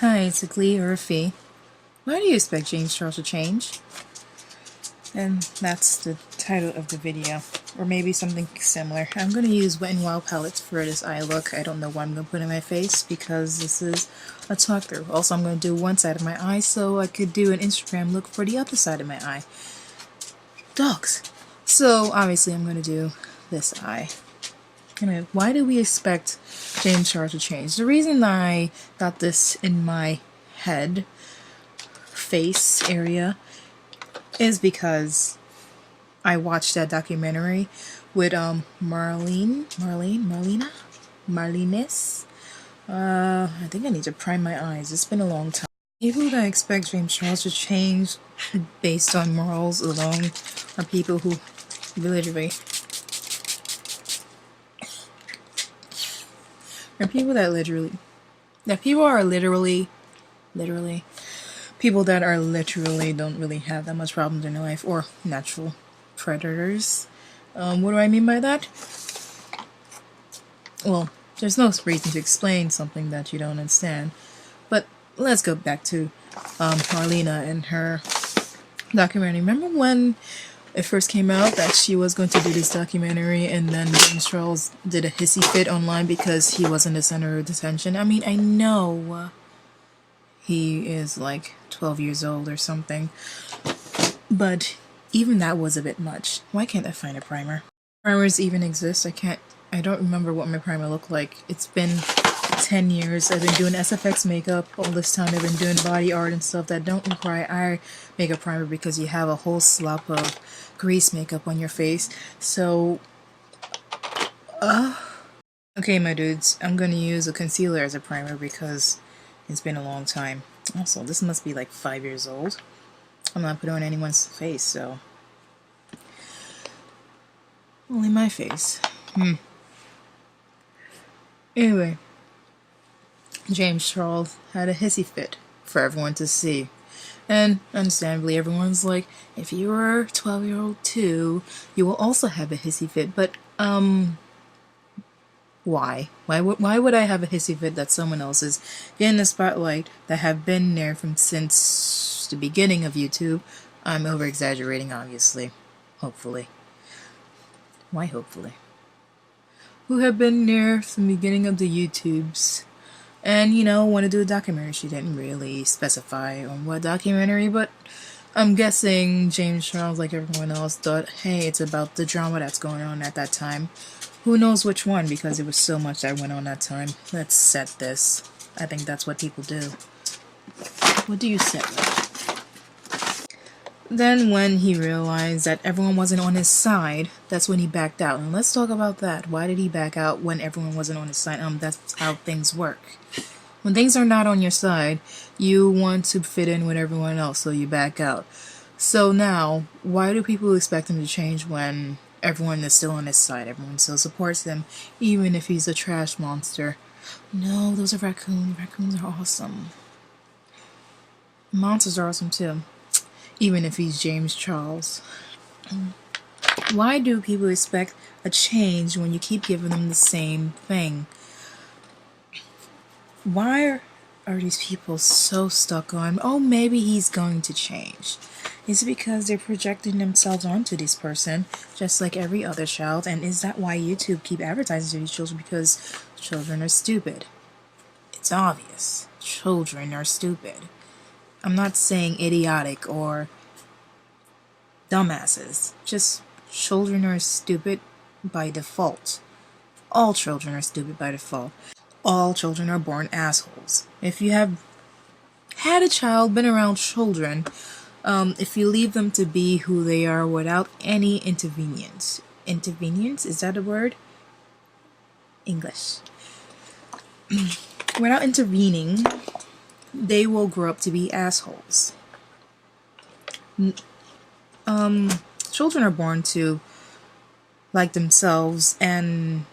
Hi, it's a Glee or a Fee. Why do you expect James Charles to change? And that's the title of the video. Or maybe something similar. I'm going to use Wet n Wild palettes for this eye look. I don't know what I'm going to put in my face because this is a talk through. Also, I'm going to do one side of my eye so I could do an Instagram look for the other side of my eye. Dogs! So, obviously, I'm going to do this eye. Anyway, why do we expect James Charles to change? The reason I got this in my head, face area, is because I watched that documentary with Marlenis. I think I need to prime my eyes. It's been a long time. People that expect James Charles to change based on morals alone are people who literally people that are literally don't really have that much problems in their life, or natural predators. What do I mean by that? Well, there's no reason to explain something that you don't understand. But let's go back to Marlena and her documentary. Remember when it first came out that she was going to do this documentary, and then James Charles did a hissy fit online because he wasn't the center of attention? I mean, I know he is like 12 years old or something, but even that was a bit much. Why can't I find a primer? Primers even exist? I don't remember what my primer looked like. It's been 10 years. I've been doing SFX makeup all this time. I've been doing body art and stuff that don't require eye makeup primer because you have a whole slop of grease makeup on your face. So, okay, my dudes, I'm gonna use a concealer as a primer because it's been a long time. Also, this must be like 5 years old. I'm not putting on anyone's face, so only my face. Anyway, James Charles had a hissy fit for everyone to see. And understandably, everyone's like, if you were a 12-year-old too, you will also have a hissy fit. But, why? Why would I have a hissy fit that someone else is getting the spotlight that have been there since the beginning of YouTube? I'm over-exaggerating, obviously. Hopefully. Why hopefully? Who have been there from the beginning of the YouTubes and, want to do a documentary. She didn't really specify on what documentary, but I'm guessing James Charles, like everyone else, thought, hey, it's about the drama that's going on at that time. Who knows which one, because there was so much that went on that time. Let's set this. I think that's what people do. What do you set with? Then when he realized that everyone wasn't on his side, that's when he backed out. And let's talk about that. Why did he back out when everyone wasn't on his side? That's how things work. When things are not on your side, you want to fit in with everyone else, so you back out. So now, why do people expect him to change when everyone is still on his side? Everyone still supports him, even if he's a trash monster. No, those are raccoons. Raccoons are awesome. Monsters are awesome too. Even if he's James Charles. Why do people expect a change when you keep giving them the same thing? Why are these people so stuck on, oh, maybe he's going to change? Is it because they're projecting themselves onto this person, just like every other child? And is that why YouTube keep advertising to these children? Because children are stupid. It's obvious. Children are stupid. I'm not saying idiotic or dumbasses. Just children are stupid by default. All children are stupid by default. All children are born assholes. If you have had a child, been around children, if you leave them to be who they are without any intervenience. Intervenience? Is that a word? English. Without intervening, they will grow up to be assholes. Children are born to like themselves and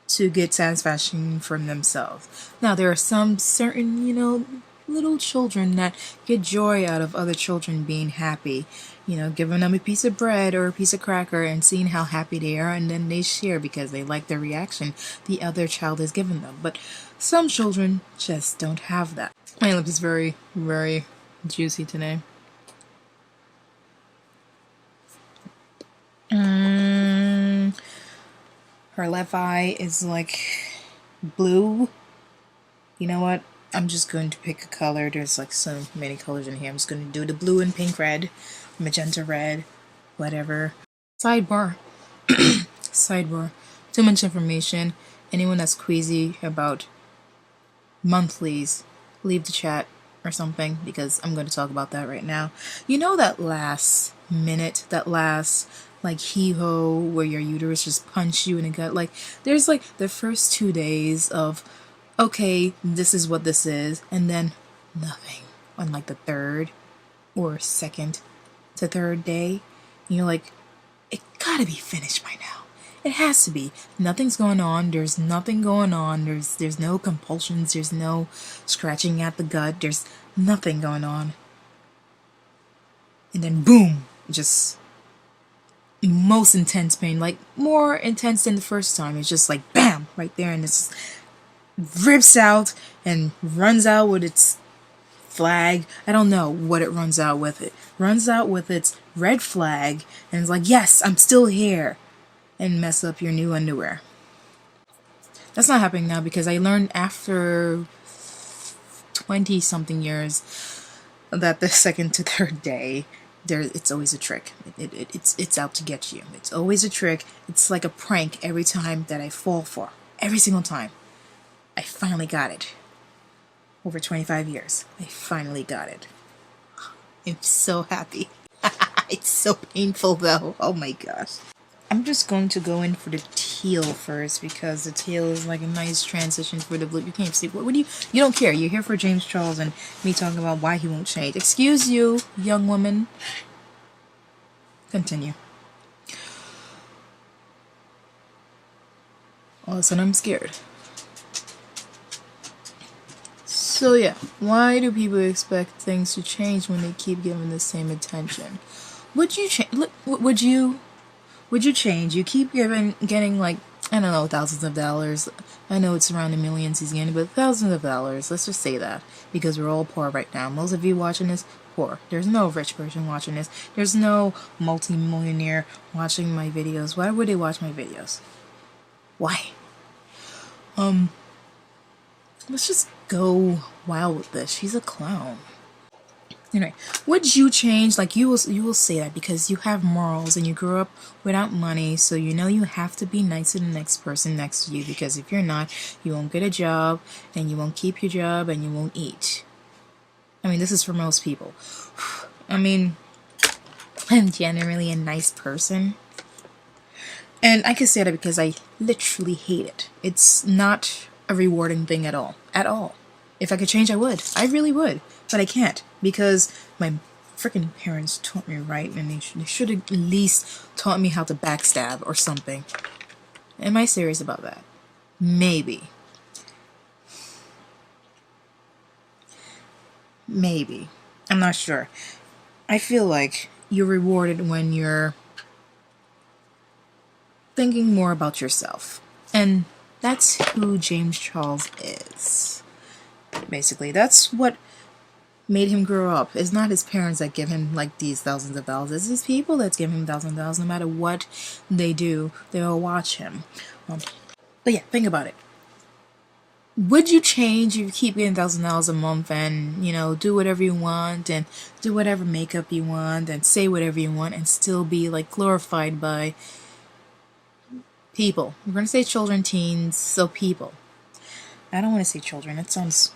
to get satisfaction from themselves. Now, there are some certain, little children that get joy out of other children being happy. You know, giving them a piece of bread or a piece of cracker and seeing how happy they are, and then they share because they like the reaction the other child has given them. But some children just don't have that. My lip is very, very juicy today. Her left eye is like blue. You know what? I'm just going to pick a color. There's like so many colors in here. I'm just going to do the blue and pink red, magenta red, whatever. Sidebar. Sidebar. Too much information. Anyone that's queasy about monthlies, leave the chat or something, because I'm going to talk about that right now. You know that last minute, that last like hee-ho where your uterus just punch you in the gut? Like, there's like the first 2 days of, okay, this is what this is, and then nothing on like the third or second to third day. You're like, it gotta be finished by now. It has to be. Nothing's going on. There's nothing going on. There's no compulsions. There's no scratching at the gut. There's nothing going on. And then boom, just most intense pain, like more intense than the first time. It's just like bam, right there, and it's rips out and runs out with its flag. I don't know what it runs out with. It runs out with its red flag and it's like, yes, I'm still here, and mess up your new underwear. That's not happening now because I learned after 20 something years that the second to third day it's always a trick. It's out to get you. It's always a trick. It's like a prank every time that I fall for. Every single time. I finally got it. Over 25 years. I finally got it. I'm so happy. It's so painful though. Oh my gosh. I'm just going to go in for the teal first because the teal is like a nice transition for the blue. You can't see. What do you don't care. You're here for James Charles and me talking about why he won't change. Excuse you, young woman. Continue. All of a sudden I'm scared. So yeah, why do people expect things to change when they keep giving the same attention? Would you change? Would you change? You keep getting like, I don't know, thousands of dollars. I know it's around the millions he's getting, but thousands of dollars. Let's just say that, because we're all poor right now. Most of you watching this, poor. There's no rich person watching this. There's no multi-millionaire watching my videos. Why would they watch my videos? Why? Let's just go wild with this. She's a clown. Anyway, would you change? Like, you will say that because you have morals and you grew up without money, so you know you have to be nice to the next person next to you, because if you're not, you won't get a job and you won't keep your job and you won't eat. I mean, this is for most people. I mean, I'm generally a nice person, and I can say that because I literally hate it. It's not a rewarding thing at all. At all. If I could change, I would. I really would. But I can't, because my freaking parents taught me right, and they should have at least taught me how to backstab or something. Am I serious about that? Maybe. Maybe. I'm not sure. I feel like you're rewarded when you're thinking more about yourself. And that's who James Charles is. Basically, that's what made him grow up. It's not his parents that give him like these thousands of dollars. It's his people that's give him thousands of dollars. No matter what they do, they'll watch him. But yeah, think about it. Would you change if you keep getting $1,000 a month and, you know, do whatever you want and do whatever makeup you want and say whatever you want and still be like glorified by people? We're going to say children, teens, so people. I don't want to say children. It sounds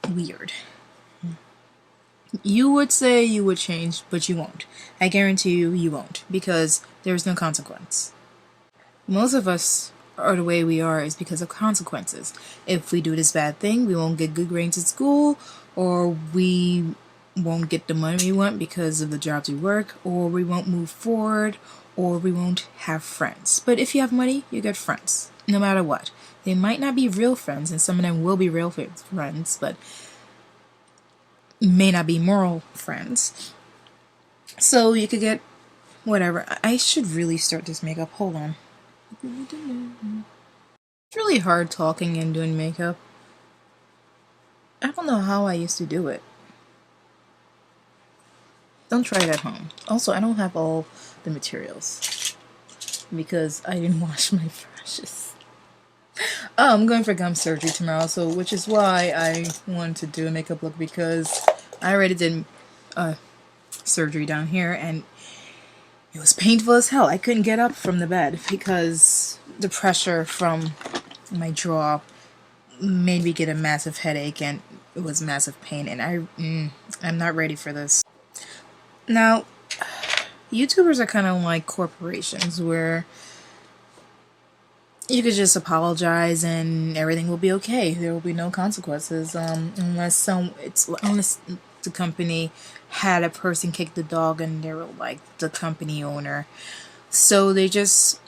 weird. You would say you would change, but you won't. I guarantee you won't, because there's no consequence. Most of us are the way we are is because of consequences. If we do this bad thing, we won't get good grades at school, or we won't get the money we want because of the jobs we work, or we won't move forward, or we won't have friends. But if you have money, you get friends, no matter what. They might not be real friends, and some of them will be real friends, but may not be moral friends. So you could get whatever. I should really start this makeup. Hold on. It's really hard talking and doing makeup. I don't know how I used to do it. Don't try it at home. Also, I don't have all the materials because I didn't wash my brushes. Oh, I'm going for gum surgery tomorrow, so which is why I wanted to do a makeup look, because I already did surgery down here and it was painful as hell. I couldn't get up from the bed because the pressure from my jaw made me get a massive headache and it was massive pain, and I'm not ready for this. Now, YouTubers are kind of like corporations where you could just apologize and everything will be okay. There will be no consequences, unless the company had a person kick the dog and they were like the company owner. So they just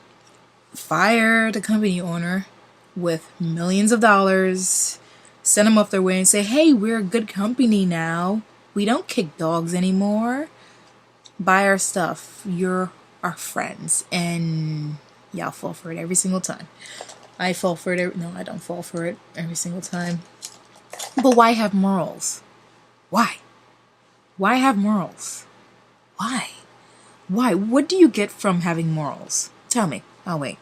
fire the company owner with millions of dollars, send them off their way and say, hey, we're a good company now. We don't kick dogs anymore. Buy our stuff. You're our friends. And y'all fall for it every single time. I fall for it. No, I don't fall for it every single time. But why have morals? Why? Why have morals? Why? Why? What do you get from having morals? Tell me. I'll wait.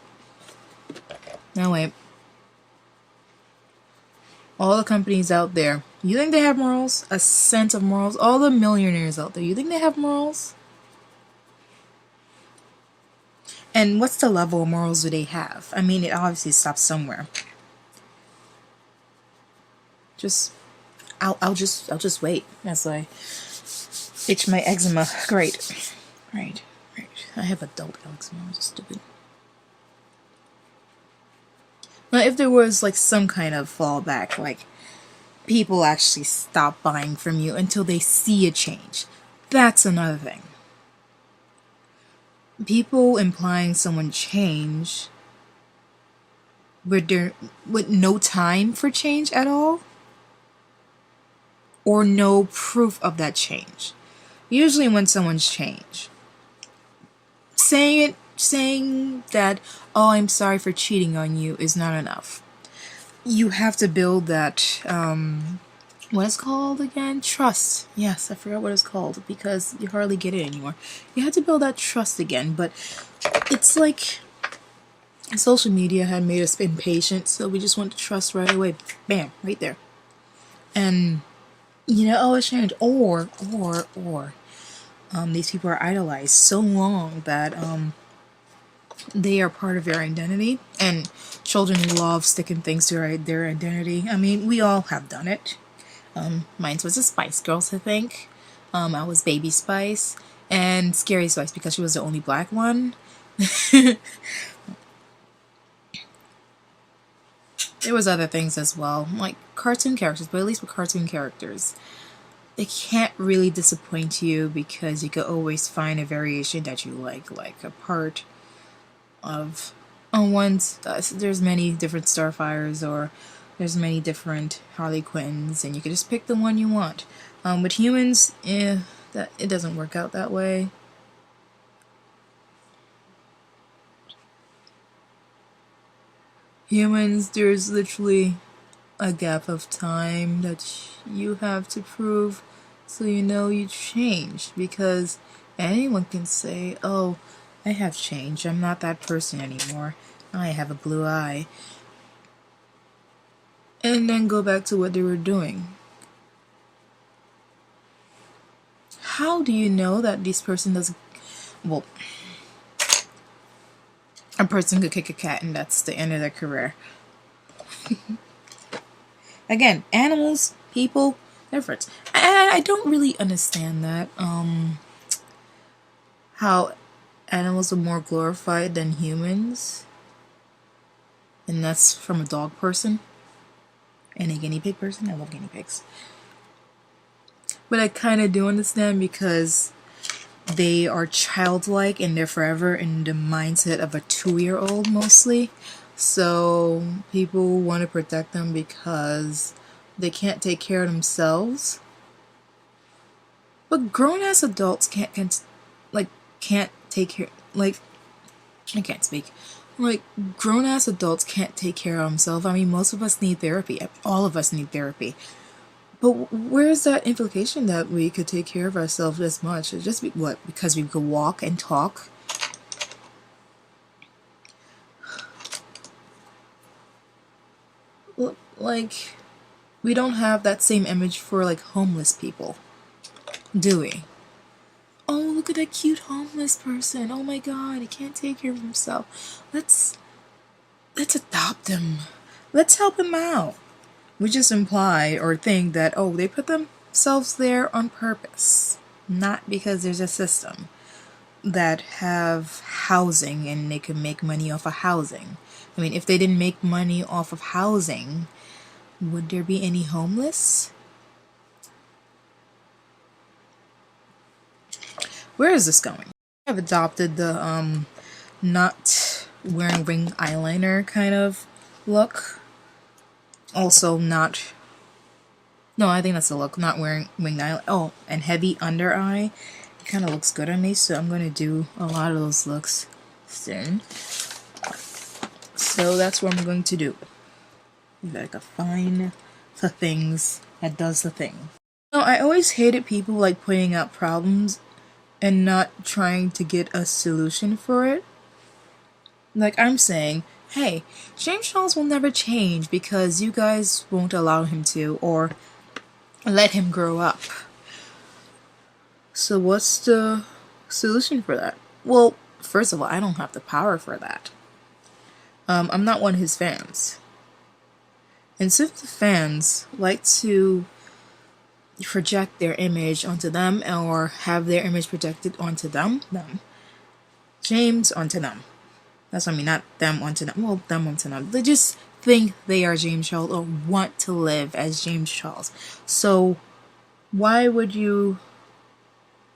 I'll wait. All the companies out there, you think they have morals? A sense of morals? All the millionaires out there, you think they have morals? And what's the level of morals do they have? I mean, it obviously stops somewhere. I'll just wait as I itch my eczema. Great. Right. I have adult eczema. I'm just stupid. Now, if there was like some kind of fallback, like people actually stop buying from you until they see a change, that's another thing. People implying someone change with no time for change at all, or no proof of that change. Usually when someone's changed, saying that, oh, I'm sorry for cheating on you is not enough. You have to build that, what is it called again? Trust. Yes, I forgot what it's called because you hardly get it anymore. You have to build that trust again, but it's like social media had made us impatient, so we just want to trust right away. Bam, right there. And, oh, it's changed. Or, these people are idolized so long that, they are part of their identity, and children love sticking things to their identity. I mean, we all have done it. Mine was the Spice Girls, I think. I was Baby Spice and Scary Spice because she was the only black one. There was other things as well, like cartoon characters, but at least with cartoon characters, they can't really disappoint you because you could always find a variation that you like a part of there's many different Starfires, or there's many different Harley Quinns, and you can just pick the one you want. With humans, that it doesn't work out that way. Humans, there's literally a gap of time that you have to prove so you changed, because anyone can say, oh, I have changed, I'm not that person anymore, I have a blue eye, and then go back to what they were doing. How do you know that this person doesn't... Well, a person could kick a cat and that's the end of their career. Again, animals, people, difference. I don't really understand that. How animals are more glorified than humans, and that's from a dog person and a guinea pig person. I love guinea pigs, but I kind of do understand because they are childlike and they're forever in the mindset of a 2-year-old mostly, so people want to protect them because they can't take care of themselves. But grown-ass adults can't take care, like, I can't speak. Like, grown-ass adults can't take care of themselves. I mean, most of us need therapy. All of us need therapy. But where's that implication that we could take care of ourselves this much? It's just what? Because we could walk and talk? Like, we don't have that same image for, like, homeless people, do we? Oh, look at that cute homeless person. Oh my god, he can't take care of himself. Let's adopt him. Let's help him out. We just imply or think that, oh, they put themselves there on purpose, not because there's a system that have housing and they can make money off of housing. I mean, if they didn't make money off of housing, would there be any homeless? Where is this going? I've adopted the not wearing ring eyeliner kind of look. Also not, no, I think that's the look, not wearing winged eyeliner. Oh, and heavy under eye. It kind of looks good on me, so I'm going to do a lot of those looks soon. So that's what I'm going to do. Like a fine the things that does the thing. No, I always hated people like pointing out problems and not trying to get a solution for it. Like I'm saying, hey, James Charles will never change because you guys won't allow him to or let him grow up. So what's the solution for that? Well, first of all, I don't have the power for that. I'm not one of his fans. And since the fans like to project their image onto them or have their image projected onto them, James onto them. That's what I mean, not them onto them. Well, them onto them. They just think they are James Charles or want to live as James Charles. So why would you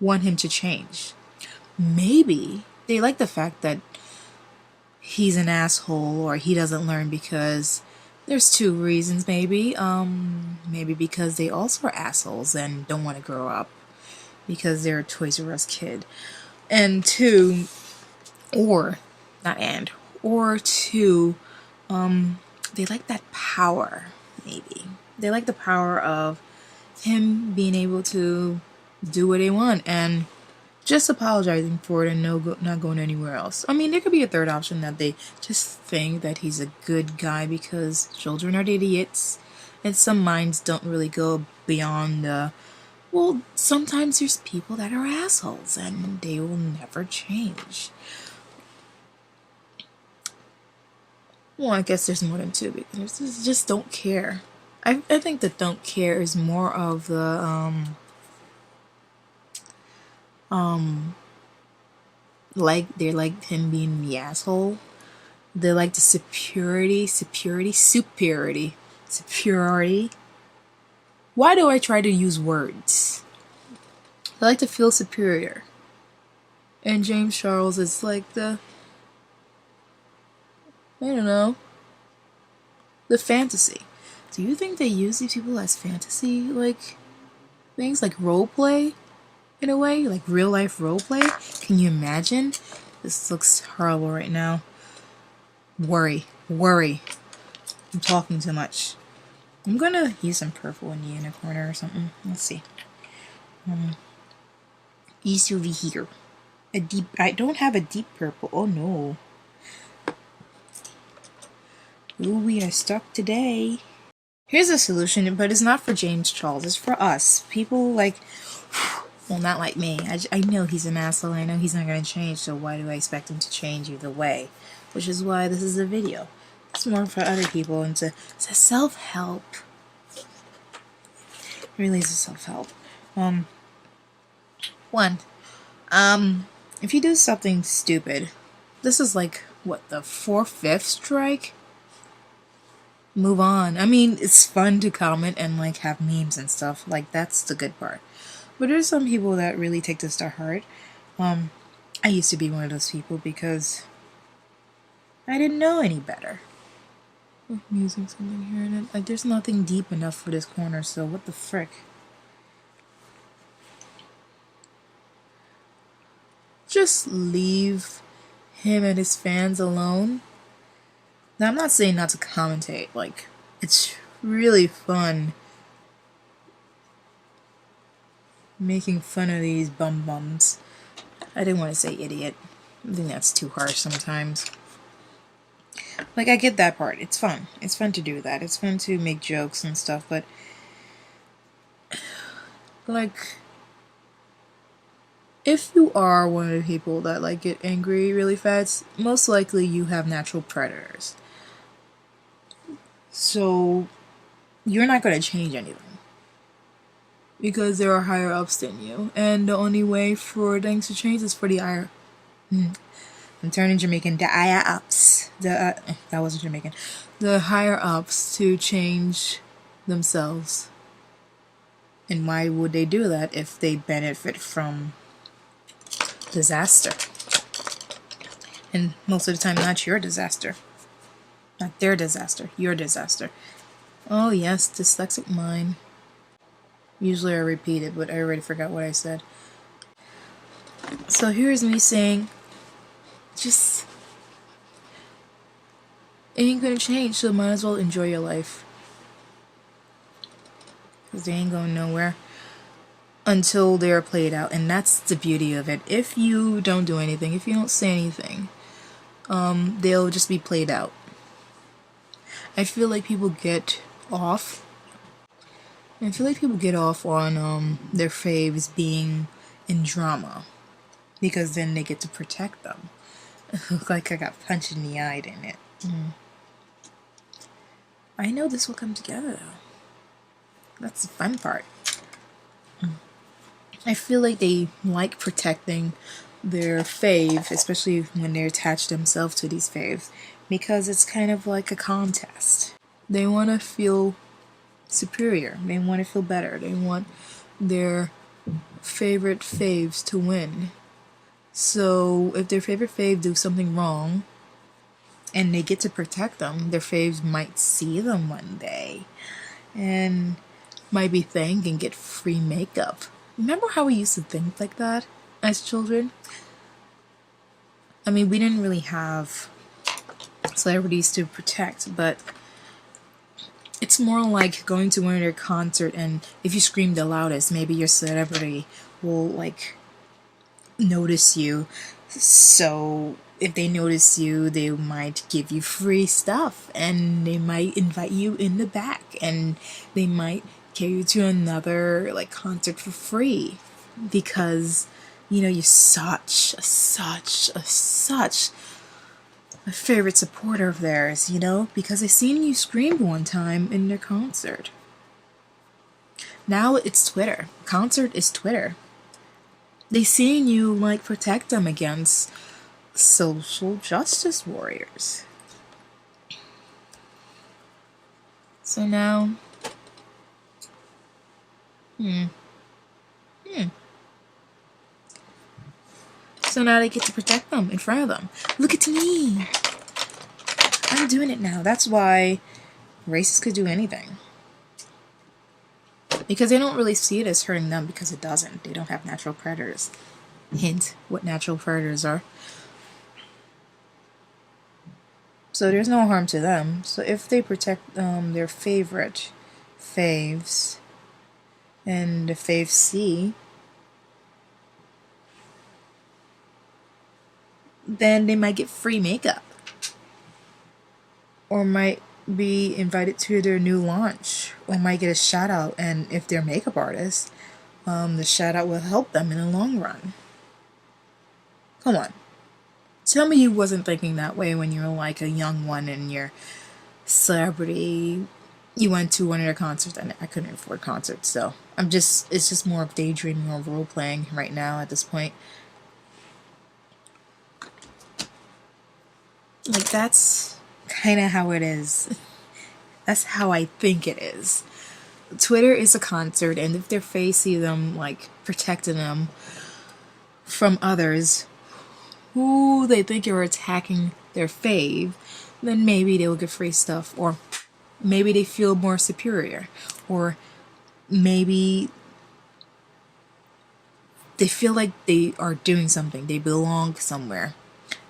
want him to change? Maybe they like the fact that he's an asshole or he doesn't learn because there's two reasons maybe. Maybe because they also are assholes and don't want to grow up because they're a Toys R Us kid. And two, or two, they like that power, maybe. They like the power of him being able to do what they want and just apologizing for it and not going anywhere else. I mean, there could be a third option that they just think that he's a good guy because children are idiots and some minds don't really go beyond well, sometimes there's people that are assholes and they will never change. Well, I guess there's more than two because there's just don't care. I think that don't care is more of the like they like him being the asshole. They like the superiority. Why do I try to use words? They like to feel superior. And James Charles is like the, I don't know, the fantasy. Do you think they use these people as fantasy, like, things like roleplay? In a way, like real life roleplay? Can you imagine? This looks horrible right now. Worry. I'm talking too much. I'm gonna use some purple in the inner corner or something. Let's see. Easy over here. I don't have a deep purple. Oh no. Ooh, we are stuck today. Here's a solution, but it's not for James Charles. It's for us. People like, well, not like me. I know he's an asshole. I know he's not going to change, so why do I expect him to change either way? Which is why this is a video. It's more for other people and it's a self-help. It really is a self-help. One. If you do something stupid, this is like, what, the 4/5 strike? Move on. I mean, it's fun to comment and like have memes and stuff. Like, that's the good part. But there's some people that really take this to heart. I used to be one of those people because I didn't know any better. I'm using something here and like there's nothing deep enough for this corner, so what the frick? just leave him and his fans alone. Now, I'm not saying not to commentate. Like, it's really fun making fun of these bums. I didn't want to say idiot. I think that's too harsh sometimes. Like, I get that part. It's fun. It's fun to do that. It's fun to make jokes and stuff, but like, if you are one of the people that like get angry really fast, most likely you have natural predators. So you're not going to change anything because there are higher ups than you, and the only way for things to change is for the higher. I'm turning Jamaican. The higher ups. That wasn't Jamaican. The higher ups to change themselves. And why would they do that if they benefit from disaster? And most of the time, not your disaster. Not their disaster. Your disaster. Oh yes, dyslexic mind. Usually I repeat it, but I already forgot what I said. So here's me saying, just, it ain't gonna change, so might as well enjoy your life. Because they ain't going nowhere until they're played out, and that's the beauty of it. If you don't do anything, if you don't say anything, they'll just be played out. I feel like people get off. I feel like people get off on their faves being in drama, because then they get to protect them. It looked like I got punched in the eye, didn't it? I know this will come together though. That's the fun part. I feel like they like protecting their fave, especially when they attach themselves to these faves, because it's kind of like a contest. They want to feel superior. They want to feel better. They want their favorite faves to win. So if their favorite fave do something wrong and they get to protect them, their faves might see them one day and might be thanked and get free makeup. Remember how we used to think like that as children? I mean, we didn't really have celebrities to protect, but it's more like going to one of their concert, and if you scream the loudest, maybe your celebrity will like notice you. So if they notice you, they might give you free stuff, and they might invite you in the back, and they might carry you to another like concert for free, because you know you're such a favorite supporter of theirs, you know, because they seen you scream one time in their concert. Now it's Twitter. Concert is Twitter. They seen you like protect them against social justice warriors. So now, so now they get to protect them in front of them. Look at me. I'm doing it now. That's why racists could do anything. Because they don't really see it as hurting them, because it doesn't. They don't have natural predators. Hint what natural predators are. So there's no harm to them. So if they protect their favorite faves, and the faves see, then they might get free makeup, or might be invited to their new launch, or might get a shout out, and if they're makeup artists, the shout out will help them in the long run. Come on, tell me you wasn't thinking that way when you were like a young one and your celebrity, you went to one of their concerts. And I couldn't afford concerts, so it's just more of daydreaming or role playing right now at this point. Like, that's kind of how it is. That's how I think it is. Twitter is a concert, and if their face see them like protecting them from others who they think are attacking their fave, then maybe they will get free stuff, or maybe they feel more superior, or maybe they feel like they are doing something. They belong somewhere.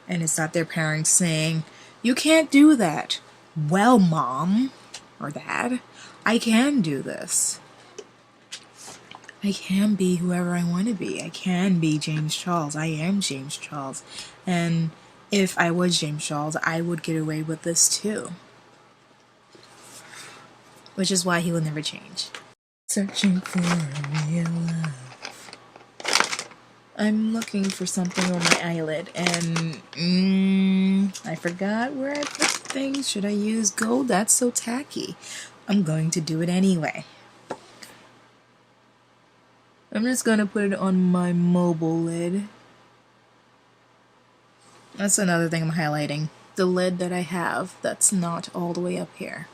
And it's not their parents saying, "You can't do that." Well, mom or dad, I can do this. I can be whoever I want to be. I can be James Charles. I am James Charles. And if I was James Charles, I would get away with this too. Which is why he will never change. Searching for real love. I'm looking for something on my eyelid, and I forgot where I put things. Should I use gold? That's so tacky. I'm going to do it anyway. I'm just gonna put it on my mobile lid. That's another thing I'm highlighting. The lid that I have that's not all the way up here.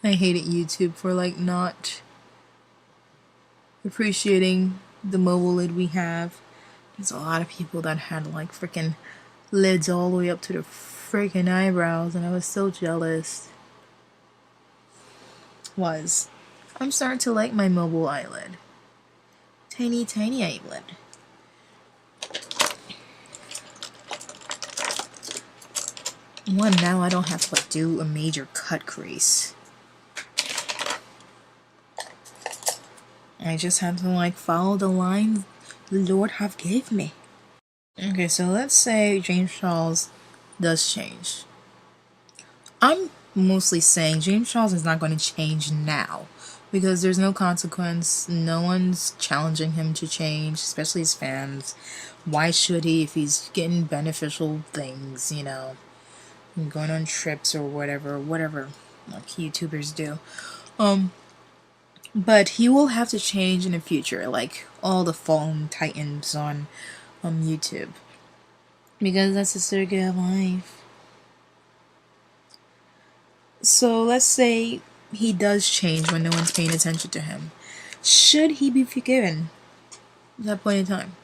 I hated YouTube for like not appreciating the mobile lid we have. There's a lot of people that had like freaking lids all the way up to the freaking eyebrows, and I was so jealous. I'm starting to like my mobile eyelid. Tiny, tiny eyelid. One, now I don't have to like do a major cut crease. I just have to like follow the lines the Lord have gave me. Okay, so let's say James Charles does change. I'm mostly saying James Charles is not going to change now because there's no consequence. No one's challenging him to change, especially his fans. Why should he if he's getting beneficial things, you know, going on trips or whatever like YouTubers do. But he will have to change in the future, like all the fallen titans on YouTube, because that's the circuit of life. So let's say he does change when no one's paying attention to him. Should he be forgiven at that point in time?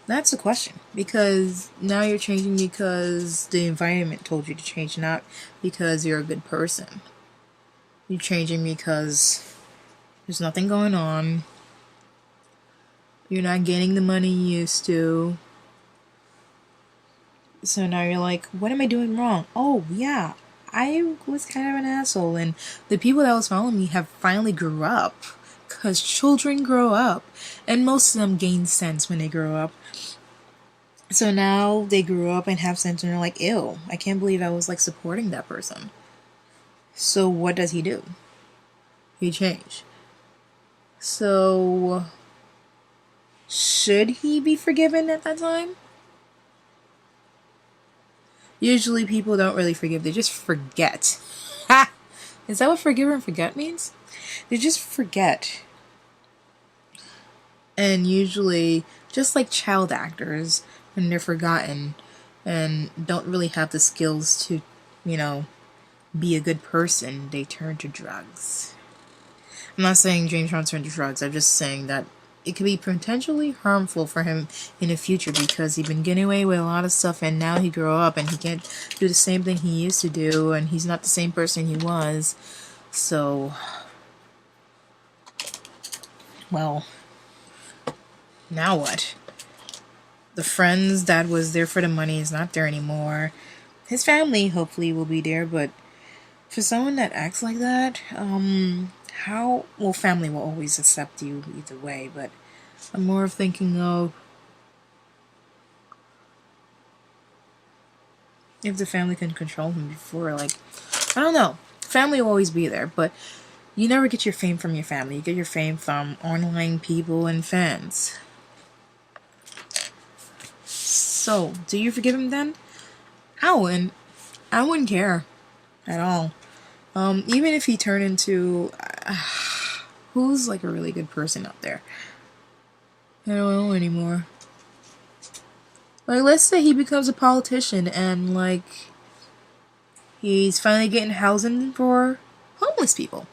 That's the question, because now you're changing because the environment told you to change, not because you're a good person. You're changing because there's nothing going on. You're not getting the money you used to. So now you're like, what am I doing wrong? Oh, yeah, I was kind of an asshole, and the people that was following me have finally grew up. Because children grow up, and most of them gain sense when they grow up. So now they grew up and have sense, and they're like, ew, I can't believe I was like supporting that person. So what does he do? He changed. So should he be forgiven at that time? Usually people don't really forgive, they just forget. Ha! Is that what forgive and forget means? They just forget. And usually, just like child actors, when they're forgotten and don't really have the skills to, you know, be a good person, they turn to drugs. I'm not saying James Charles turned to drugs, I'm just saying that it could be potentially harmful for him in the future because he's been getting away with a lot of stuff, and now he grew up and he can't do the same thing he used to do, and he's not the same person he was. So, well, now what? The friends that was there for the money is not there anymore. His family hopefully will be there, but for someone that acts like that, well, family will always accept you either way, but I'm more of thinking of if the family can control him before, like, I don't know. Family will always be there, but you never get your fame from your family. You get your fame from online people and fans. So, do you forgive him then? I wouldn't care at all. Even if he turned into who's like a really good person out there? I don't know anymore. Like, let's say he becomes a politician and like he's finally getting housing for homeless people.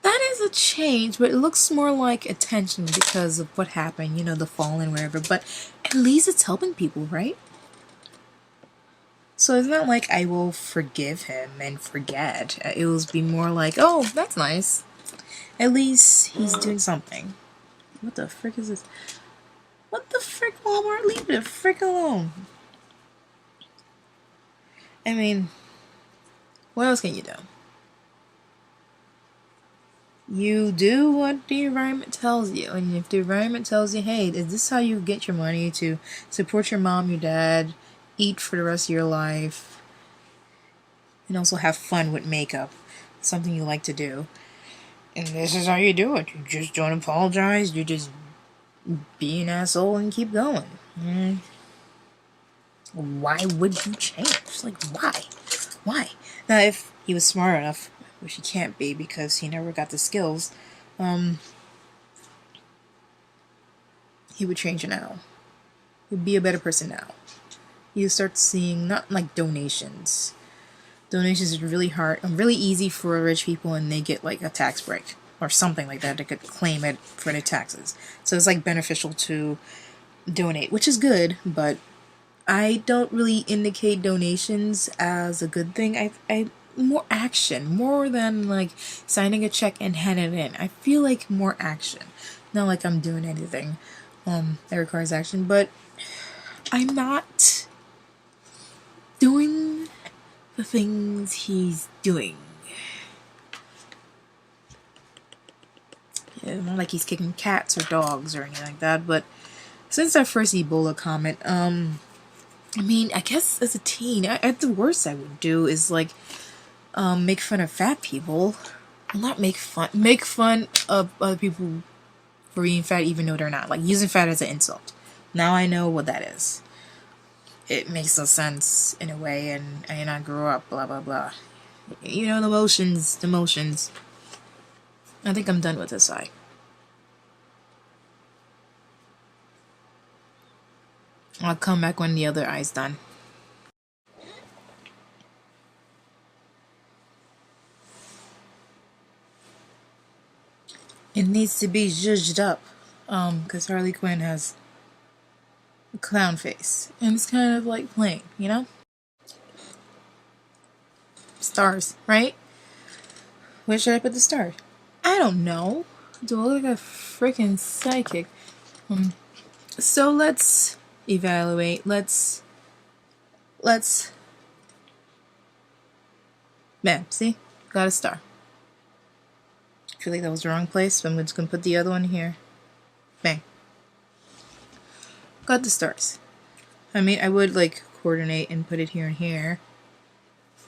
That is a change, but it looks more like attention because of what happened, you know, the fall and wherever. But at least it's helping people, right? So it's not like I will forgive him and forget. It will be more like, oh, that's nice. At least he's doing something. What the frick is this? What the frick, Walmart? Leave the frick alone. I mean, what else can you do? You do what the environment tells you. And if the environment tells you, hey, is this how you get your money to support your mom, your dad, eat for the rest of your life, and also have fun with makeup, something you like to do, and this is how you do it. You just don't apologize. You just be an asshole and keep going. Why would you change? Like, why? Why? Now, if he was smart enough, which he can't be because he never got the skills, he would change now. He'd be a better person now. You start seeing not like donations. Donations are really hard, really easy for rich people, and they get like a tax break or something like that. They could claim it for their taxes. So it's like beneficial to donate, which is good, but I don't really indicate donations as a good thing. I more action, more than like signing a check and handing it in. I feel like more action. Not like I'm doing anything that requires action, but I'm not doing the things he's doing. Yeah, not like he's kicking cats or dogs or anything like that, but since that first Ebola comment, I mean, I guess as a teen, at the worst I would do is like make fun of fat people. Well, not make fun of other people for being fat even though they're not. Like using fat as an insult. Now I know what that is. It makes no sense in a way, and I grew up, blah blah blah. You know, the motions. I think I'm done with this eye. I'll come back when the other eye's done. It needs to be zhuzhed up, because Harley Quinn has a clown face, and it's kind of like plain, you know? Stars, right? Where should I put the stars? I don't know. Do I look like a freaking psychic? So let's evaluate. Let's. Bam, see? Got a star. I feel like that was the wrong place, so I'm just gonna put the other one here. Bang. Got the stars. I mean, I would like coordinate and put it here and here,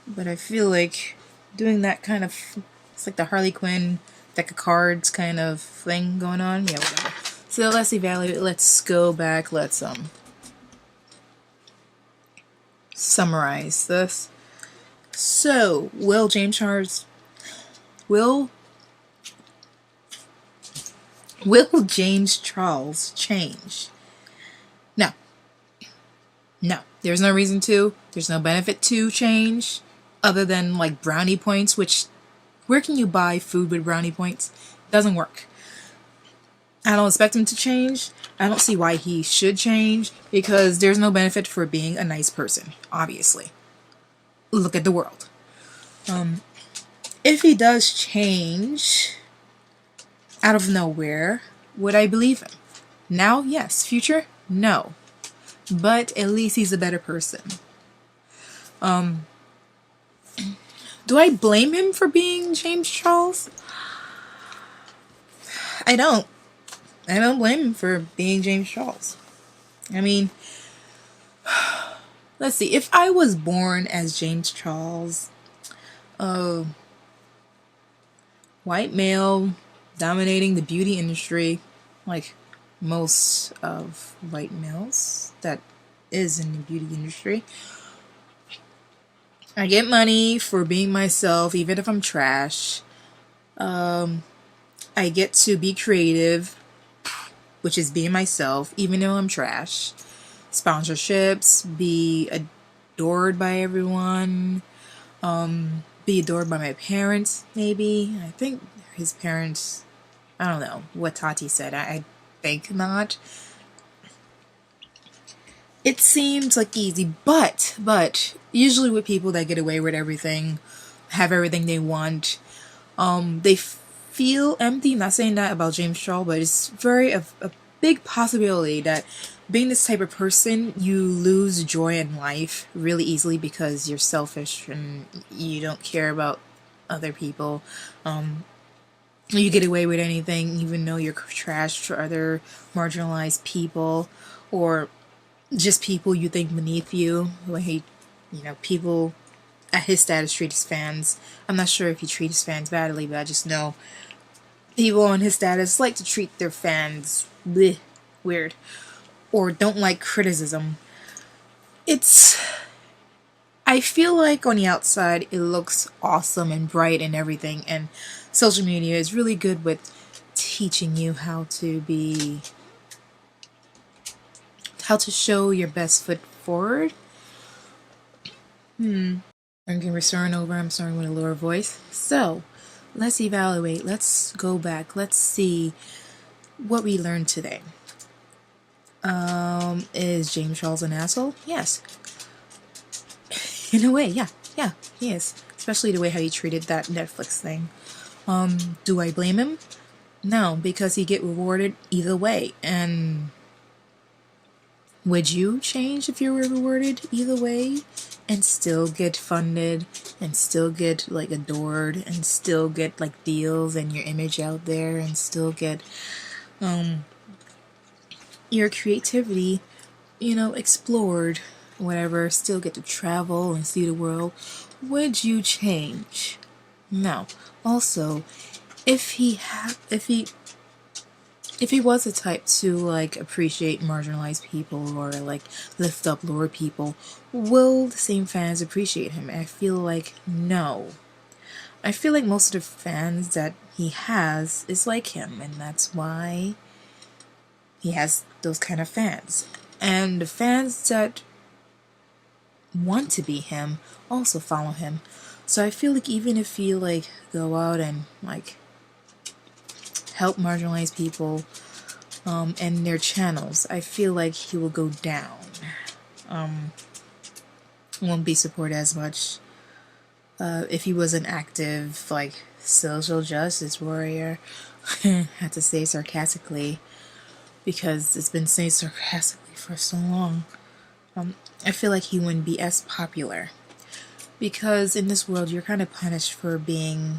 but I feel like doing that kind of, it's like the Harley Quinn deck of cards kind of thing going on. Yeah, whatever. So let's evaluate. Let's go back. Let's summarize this. So, will James Charles change? No. No. There's no reason to. There's no benefit to change other than like brownie points, which where can you buy food with brownie points? Doesn't work. I don't expect him to change. I don't see why he should change because there's no benefit for being a nice person, obviously. Look at the world. If he does change out of nowhere, would I believe him? Now, yes. Future, no. But at least he's a better person. Do I blame him for being James Charles? I don't. I don't blame him for being James Charles. I mean, let's see. If I was born as James Charles, white male, dominating the beauty industry, like most of white males that is in the beauty industry. I get money for being myself, even if I'm trash. I get to be creative, which is being myself, even though I'm trash. Sponsorships, be adored by everyone, be adored by my parents, maybe. I think his parents, I don't know what Tati said. I think not. it seems like easy, but usually with people that get away with everything, have everything they want, they feel empty. I'm not saying that about James Charles, but it's a big possibility that being this type of person, you lose joy in life really easily because you're selfish and you don't care about other people. You get away with anything, even though you're trash to other marginalized people or just people you think beneath you. Like people at his status treat his fans. I'm not sure if he treats his fans badly, but I just know people on his status like to treat their fans weird or don't like criticism. I feel like on the outside it looks awesome and bright and everything, and social media is really good with teaching you how to show your best foot forward. I'm starting with a lower voice. So, let's evaluate. Let's go back. Let's see what we learned today. Is James Charles an asshole? Yes. In a way, yeah, he is. Especially the way how he treated that Netflix thing. Do I blame him? No, because he get rewarded either way. And would you change if you were rewarded either way and still get funded and still get like adored and still get like deals and your image out there and still get your creativity, explored, whatever, still get to travel and see the world? Would you change? No. Also, if he was the type to like appreciate marginalized people or like lift up lower people, will the same fans appreciate him? I feel like no. I feel like most of the fans that he has is like him, and that's why he has those kind of fans. And the fans that want to be him also follow him. So I feel like even if he like go out and like help marginalized people and their channels, I feel like he will go down. Won't be supported as much if he was an active like social justice warrior. Had to say sarcastically because it's been said sarcastically for so long. I feel like he wouldn't be as popular because in this world you're kind of punished for being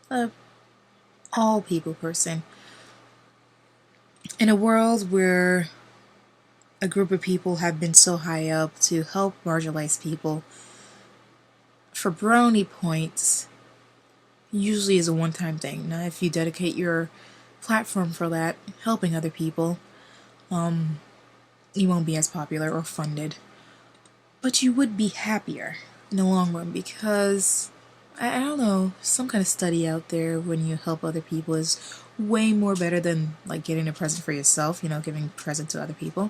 a all people person. In a world where a group of people have been so high up to help marginalized people, for brownie points usually is a one-time thing. Now if you dedicate your platform for that, helping other people, you won't be as popular or funded. But you would be happier in the long run because, I don't know, some kind of study out there when you help other people is way more better than like getting a present for yourself, giving a present to other people.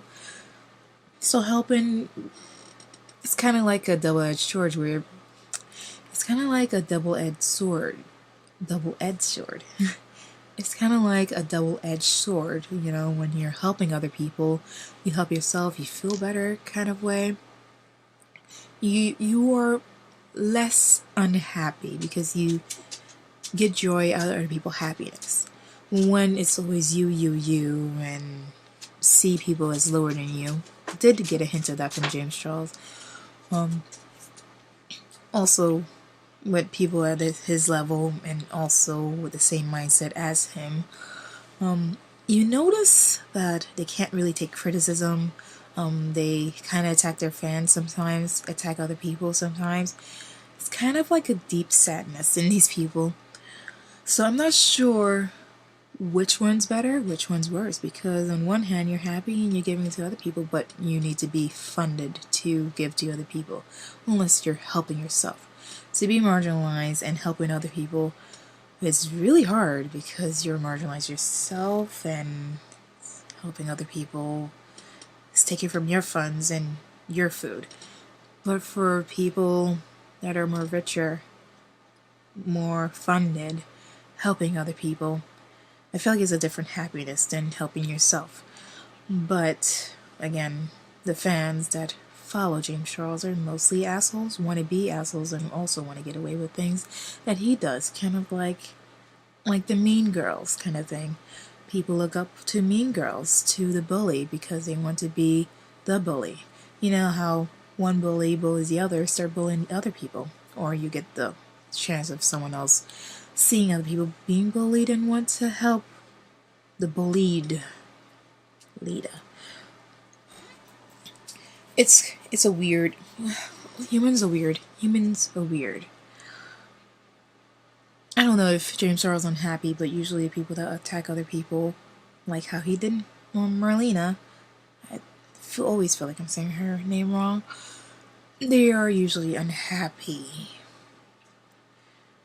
So helping, it's kind of like a double-edged sword where it's kind of like a double-edged sword. It's kind of like a double-edged sword, when you're helping other people, you help yourself, you feel better kind of way. You are less unhappy because you get joy out of other people's happiness. When it's always you, and see people as lower than you. I did get a hint of that from James Charles. Also, with people at his level and also with the same mindset as him, you notice that they can't really take criticism. They kind of attack their fans sometimes, attack other people sometimes. It's kind of like a deep sadness in these people. So I'm not sure which one's better, which one's worse, because on one hand you're happy and you're giving it to other people, but you need to be funded to give to other people, unless you're helping yourself. To be marginalized and helping other people is really hard because you're marginalized yourself, and helping other people is taken from your funds and your food. But for people that are more richer, more funded, helping other people, I feel like it's a different happiness than helping yourself. But again, the fans that follow James Charles are mostly assholes, want to be assholes, and also want to get away with things that he does, kind of like the Mean Girls kind of thing. People look up to Mean Girls, to the bully, because they want to be the bully. You know how one bully bullies the other, start bullying other people, or you get the chance of someone else seeing other people being bullied and want to help the bullied leader. It's a weird. Humans are weird. Humans are weird. I don't know if James Charles is unhappy, but usually people that attack other people, like how he did on Marlena, always feel like I'm saying her name wrong. They are usually unhappy.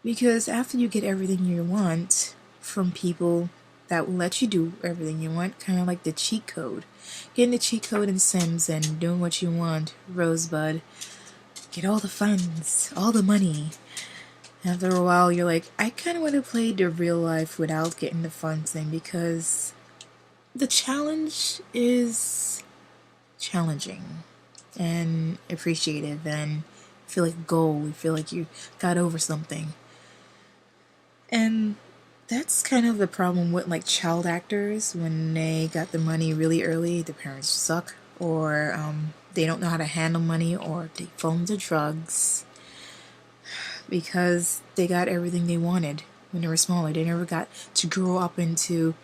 Because after you get everything you want from people that will let you do everything you want, kind of like the cheat code. Getting the cheat code in Sims and doing what you want, Rosebud. Get all the funds, all the money. After a while, you're like, I kind of want to play the real life without getting the fun thing, because the challenge is challenging and appreciative and feel like a goal. You feel like you got over something. And that's kind of the problem with like child actors when they got the money really early. The parents suck, or they don't know how to handle money, or they fall into drugs because they got everything they wanted when they were smaller. They never got to grow up into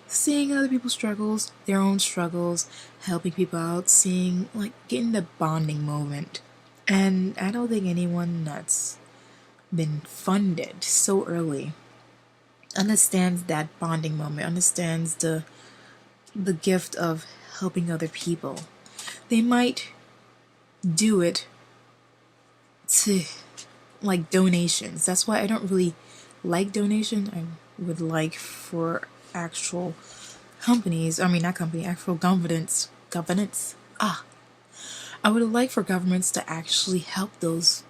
seeing other people's struggles, their own struggles, helping people out, seeing, like, getting the bonding moment. And I don't think anyone that's been funded so early understands that bonding moment, understands the gift of helping other people. They might do it to, like, donations. That's why I don't really like donation. I would like for actual companies, actual governance. I would like for governments to actually help those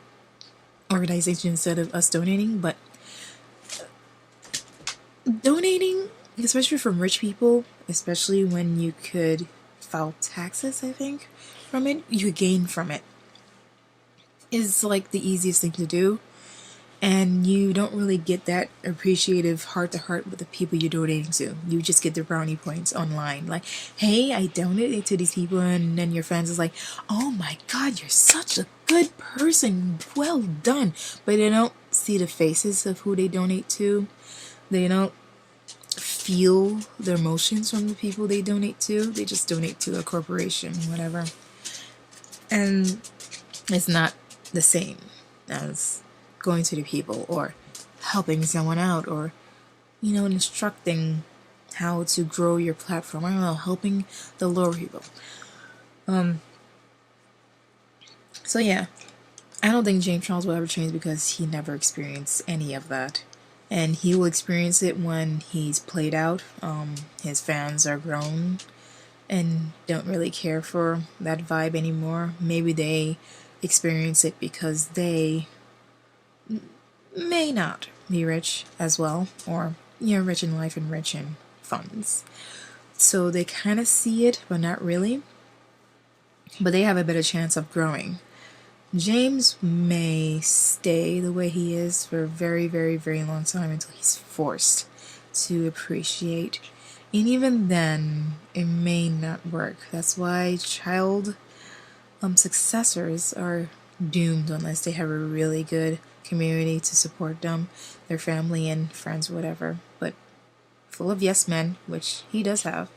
organizations instead of us donating, but donating, especially from rich people, especially when you could file taxes, I think, from it, you could gain from it, is like the easiest thing to do. And you don't really get that appreciative heart-to-heart with the people you're donating to. You just get the brownie points online. Like, hey, I donated to these people, and then your friends is like, oh my god, you're such a good person. Well done. But they don't see the faces of who they donate to. They don't feel the emotions from the people they donate to. They just donate to a corporation, whatever. And it's not the same as going to the people or helping someone out, or, you know, instructing how to grow your platform. I don't know, helping the lower people. So yeah, I don't think James Charles will ever change because he never experienced any of that. And he will experience it when he's played out. His fans are grown and don't really care for that vibe anymore. Maybe they experience it because they may not be rich as well, or, you know, rich in life and rich in funds. So they kind of see it, but not really. But they have a better chance of growing. James may stay the way he is for a very, very, very long time until he's forced to appreciate. And even then, it may not work. That's why child successors are doomed unless they have a really good community to support them, their family and friends, whatever. But full of yes men, which he does have,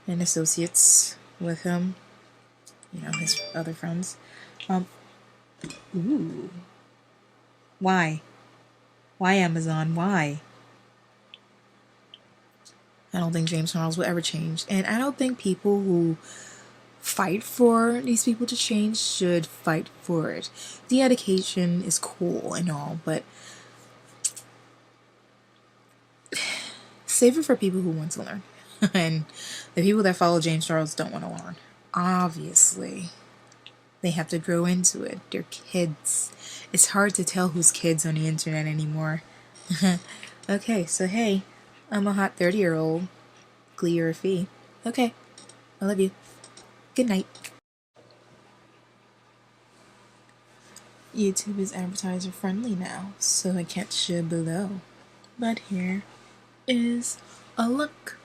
and associates with him, you know, his other friends. Ooh. Why? Why Amazon? Why? I don't think James Charles will ever change. And I don't think people who fight for these people to change should fight for it. The education is cool and all, but save it for people who want to learn. And the people that follow James Charles don't want to learn. Obviously. They have to grow into it. They're kids. It's hard to tell who's kids on the internet anymore. Okay, so hey, I'm a hot 30-year-old. Glee or a fee. Okay, I love you. Good night. YouTube is advertiser friendly now, so I can't show below. But here is a look